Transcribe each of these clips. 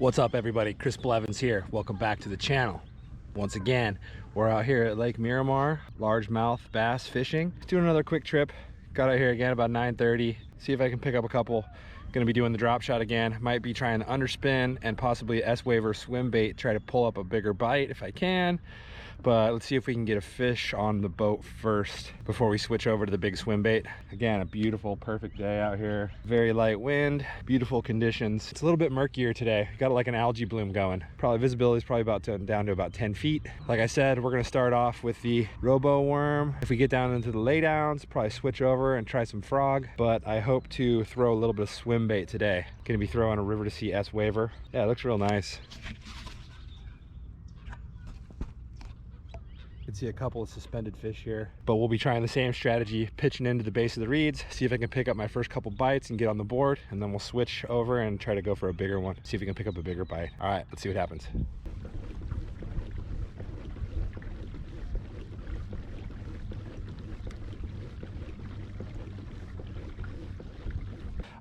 What's up everybody, Chris Blevins here. Welcome back to the channel. Once again, we're out here at Lake Miramar, largemouth bass fishing. Doing another quick trip. Got out here again about 9:30. See if I can pick up a couple. Gonna be doing the drop shot again. Might be trying to underspin and possibly S-Waver swim bait, try to pull up a bigger bite if I can. But let's see if we can get a fish on the boat first before we switch over to the big swim bait. Again, a beautiful, perfect day out here. Very light wind, beautiful conditions. It's a little bit murkier today. Got like an algae bloom going. Probably visibility is probably down to about 10 feet. Like I said, we're gonna start off with the robo worm. If we get down into the laydowns, probably switch over and try some frog. But I hope to throw a little bit of swim bait today. Gonna be throwing a River2Sea S-Waver. Yeah, it looks real nice. You can see a couple of suspended fish here, but we'll be trying the same strategy, pitching into the base of the reeds, see if I can pick up my first couple bites and get on the board, and then we'll switch over and try to go for a bigger one, see if we can pick up a bigger bite. All right, let's see what happens.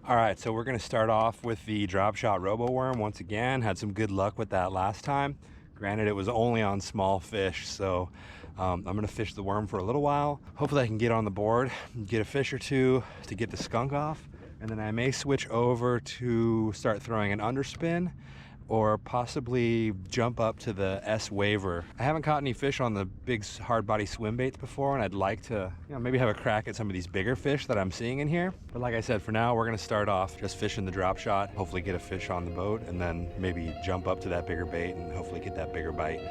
All right, so we're gonna start off with the drop shot robo worm once again. Had some good luck with that last time. Granted, it was only on small fish, so I'm gonna fish the worm for a little while. Hopefully I can get on the board, get a fish or two to get the skunk off, and then I may switch over to start throwing an underspin or possibly jump up to the S-Waver. I haven't caught any fish on the big hard body swim baits before, and I'd like to, maybe have a crack at some of these bigger fish that I'm seeing in here. But like I said, for now, we're gonna start off just fishing the drop shot, hopefully get a fish on the boat, and then maybe jump up to that bigger bait and hopefully get that bigger bite.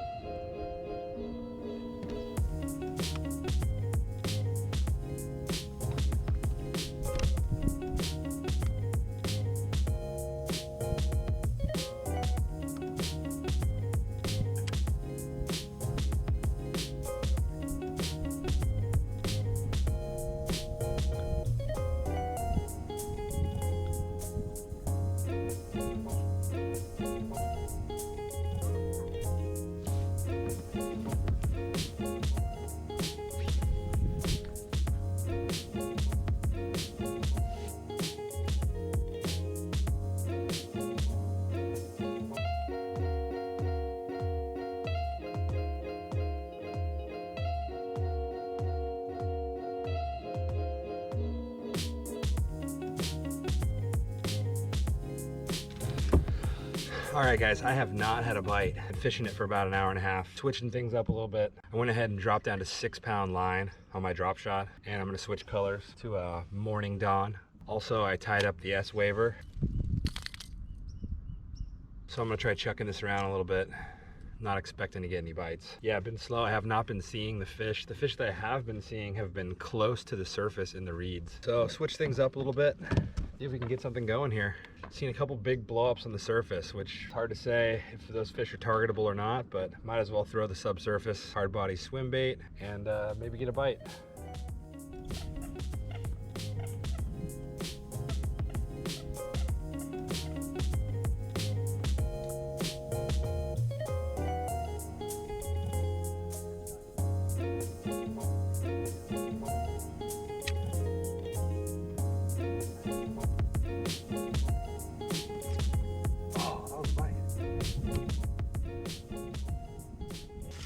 All right guys, I have not had a bite. I've been fishing it for about an hour and a half, switching things up a little bit. I went ahead and dropped down to 6-pound line on my drop shot, and I'm gonna switch colors to a morning dawn. Also, I tied up the S-Waver. So I'm gonna try chucking this around a little bit. Not expecting to get any bites. Yeah, I've been slow. I have not been seeing the fish. The fish that I have been seeing have been close to the surface in the reeds. So switch things up a little bit. See if we can get something going here. Seen a couple big blow-ups on the surface, which is hard to say if those fish are targetable or not, but might as well throw the subsurface hard body swim bait and maybe get a bite.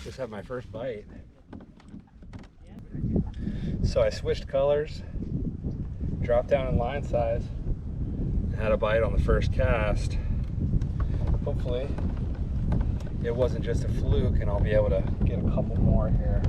Just had my first bite. So I switched colors, dropped down in line size, and had a bite on the first cast. Hopefully it wasn't just a fluke and I'll be able to get a couple more here.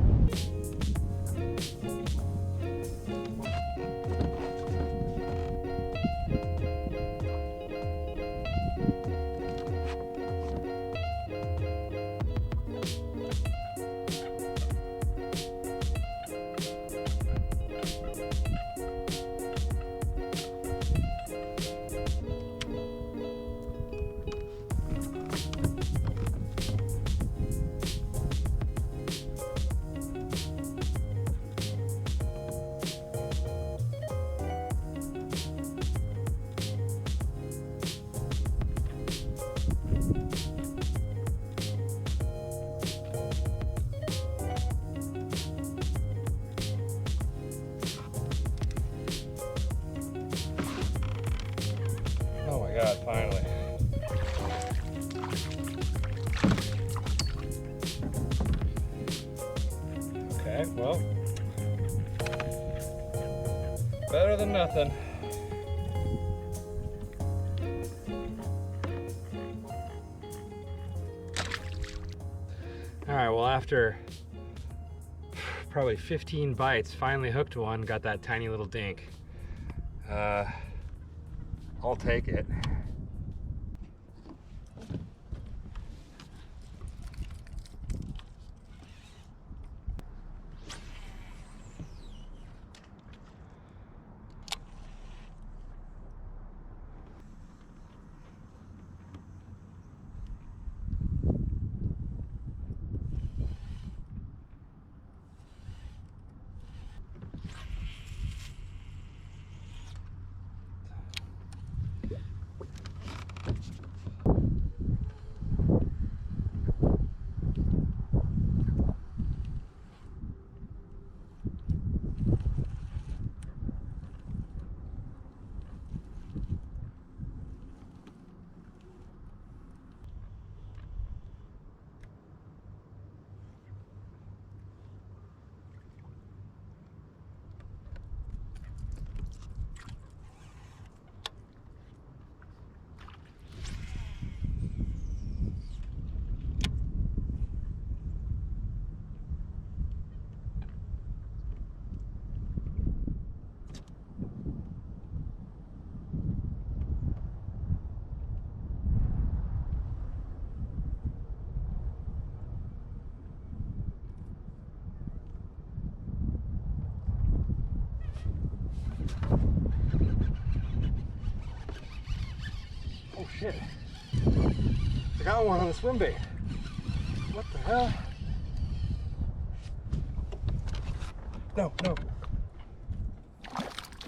God, finally. Okay, well, better than nothing. All right, well, after probably 15 bites, finally hooked one, got that tiny little dink. I'll take it. Oh shit, I got one on the swim bait. What the hell? No, no.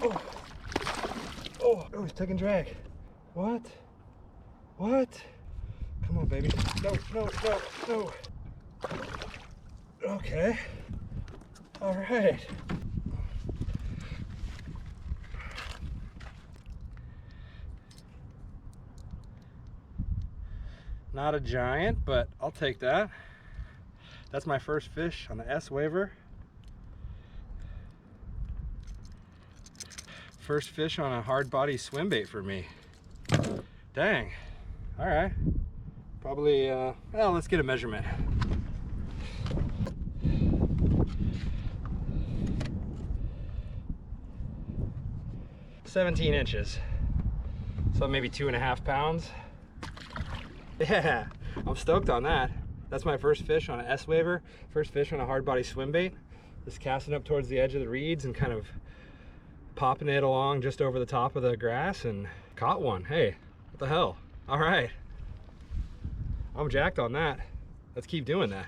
Oh, oh, he's taking drag. What? What? Come on, baby. No, no, no, no. Okay. All right. Not a giant, but I'll take that. That's my first fish on the S-Waver. First fish on a hard body swim bait for me. Dang. All right. Probably, well, let's get a measurement. "17 inches. So maybe 2.5 pounds. Yeah, I'm stoked on that. That's my first fish on an S-Waver, first fish on a hard body swim bait. Just casting up towards the edge of the reeds and kind of popping it along just over the top of the grass and caught one. Hey, what the hell? All right. I'm jacked on that. Let's keep doing that.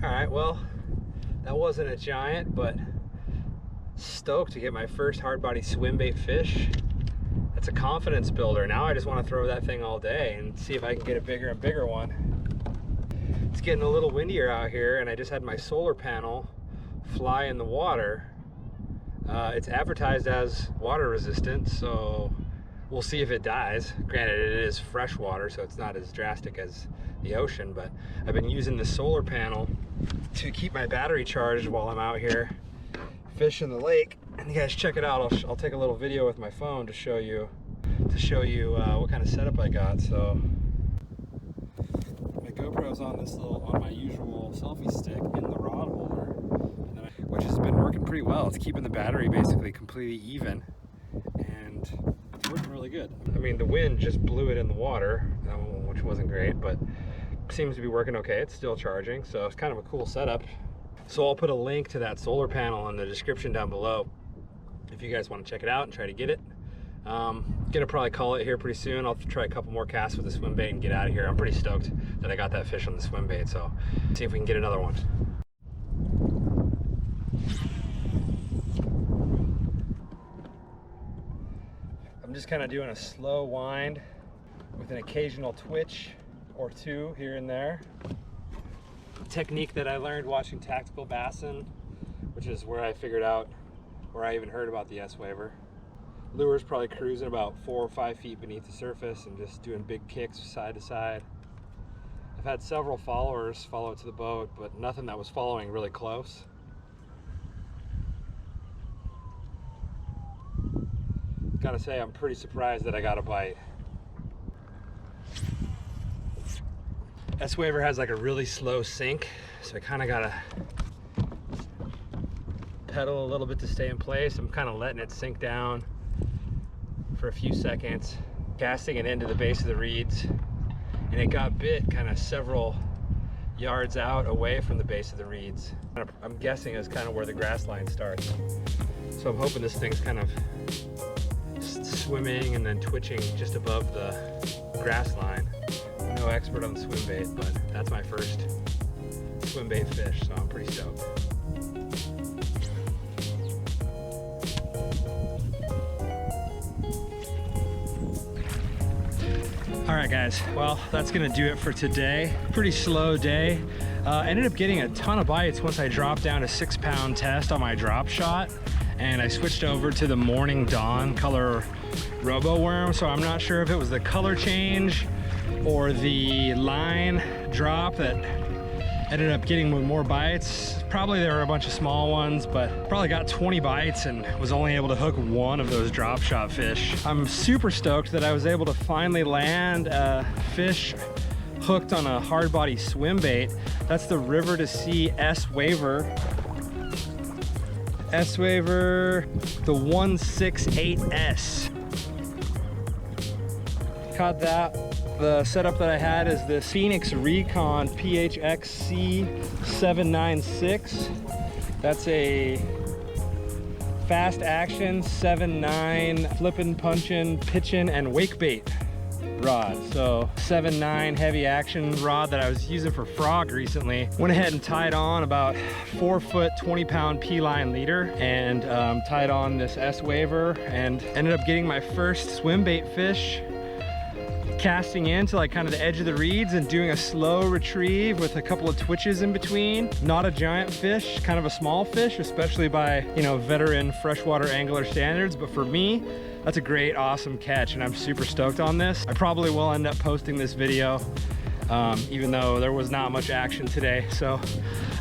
All right, well, that wasn't a giant, but stoked to get my first hard body swim bait fish. That's a confidence builder. Now I just want to throw that thing all day and see if I can get a bigger and bigger one. It's getting a little windier out here, and I just had my solar panel fly in the water. It's advertised as water resistant, so we'll see if it dies. Granted, it is fresh water, so it's not as drastic as the ocean, but I've been using the solar panel to keep my battery charged while I'm out here fishing the lake. And you guys check it out. I'll take a little video with my phone to show you what kind of setup I got. So my GoPro's on on my usual selfie stick in the rod holder, which has been working pretty well. It's keeping the battery basically completely even, and it's working really good. I mean, the wind just blew it in the water, which wasn't great, but seems to be working okay. It's still charging, so it's kind of a cool setup. So I'll put a link to that solar panel in the description down below. if you guys want to check it out and try to get it. Gonna probably call it here pretty soon. I'll try a couple more casts with the swim bait and get out of here. I'm pretty stoked that I got that fish on the swim bait, so see if we can get another one. I'm just kind of doing a slow wind with an occasional twitch or two here and there. Technique that I learned watching Tactical Bassin, which is where I figured out, where I even heard about the S-Waver. Lure's probably cruising about 4 or 5 feet beneath the surface and just doing big kicks side to side. I've had several followers follow it to the boat, but nothing that was following really close. Gotta say, I'm pretty surprised that I got a bite. S-Waver has like a really slow sink, so I kind of gotta pedal a little bit to stay in place. I'm kind of letting it sink down for a few seconds, casting it into the base of the reeds, and it got bit kind of several yards out away from the base of the reeds. I'm guessing is kind of where the grass line starts. So I'm hoping this thing's kind of swimming and then twitching just above the grass line. I'm no expert on swim bait, but that's my first swim bait fish, so I'm pretty stoked. All right guys, well, that's gonna do it for today. Pretty slow day. Ended up getting a ton of bites once I dropped down a 6-pound test on my drop shot, and I switched over to the Morning Dawn color robo worm. So I'm not sure if it was the color change or the line drop that ended up getting more bites. Probably there were a bunch of small ones, but probably got 20 bites and was only able to hook one of those drop shot fish. I'm super stoked that I was able to finally land a fish hooked on a hard body swim bait. That's the River2Sea S-Waver. S-Waver, the 168S. Caught that. The setup that I had is the Phoenix Recon PHXC 796. That's a fast action 7.9 flippin', punchin', pitchin', and wake bait rod. So 7.9 heavy action rod that I was using for frog recently. Went ahead and tied on about 4 foot 20-pound P-line leader and tied on this S-Waver and ended up getting my first swim bait fish, casting in to like kind of the edge of the reeds and doing a slow retrieve with a couple of twitches in between. Not a giant fish, kind of a small fish, especially by, you know, veteran freshwater angler standards, but for me, that's a great, awesome catch, and I'm super stoked on this. I probably will end up posting this video, even though there was not much action today. So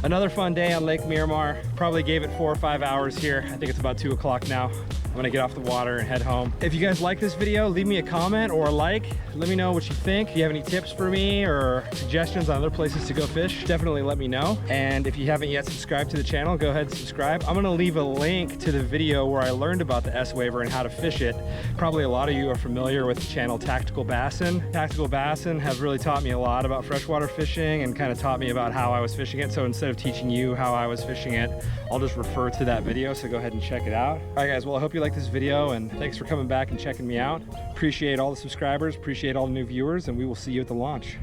another fun day on Lake Miramar. Probably gave it 4 or 5 hours here. I think it's about 2 o'clock now. I'm gonna get off the water and head home. If you guys like this video, leave me a comment or a like. Let me know what you think. If you have any tips for me or suggestions on other places to go fish, definitely let me know. And if you haven't yet subscribed to the channel, go ahead and subscribe. I'm gonna leave a link to the video where I learned about the S-Waver and how to fish it. Probably a lot of you are familiar with the channel Tactical Bassin. Tactical Bassin have really taught me a lot about freshwater fishing and kind of taught me about how I was fishing it. So instead of teaching you how I was fishing it, I'll just refer to that video, so go ahead and check it out. All right guys, well, I hope you like this video, and thanks for coming back and checking me out. Appreciate all the subscribers, appreciate all the new viewers, and we will see you at the launch.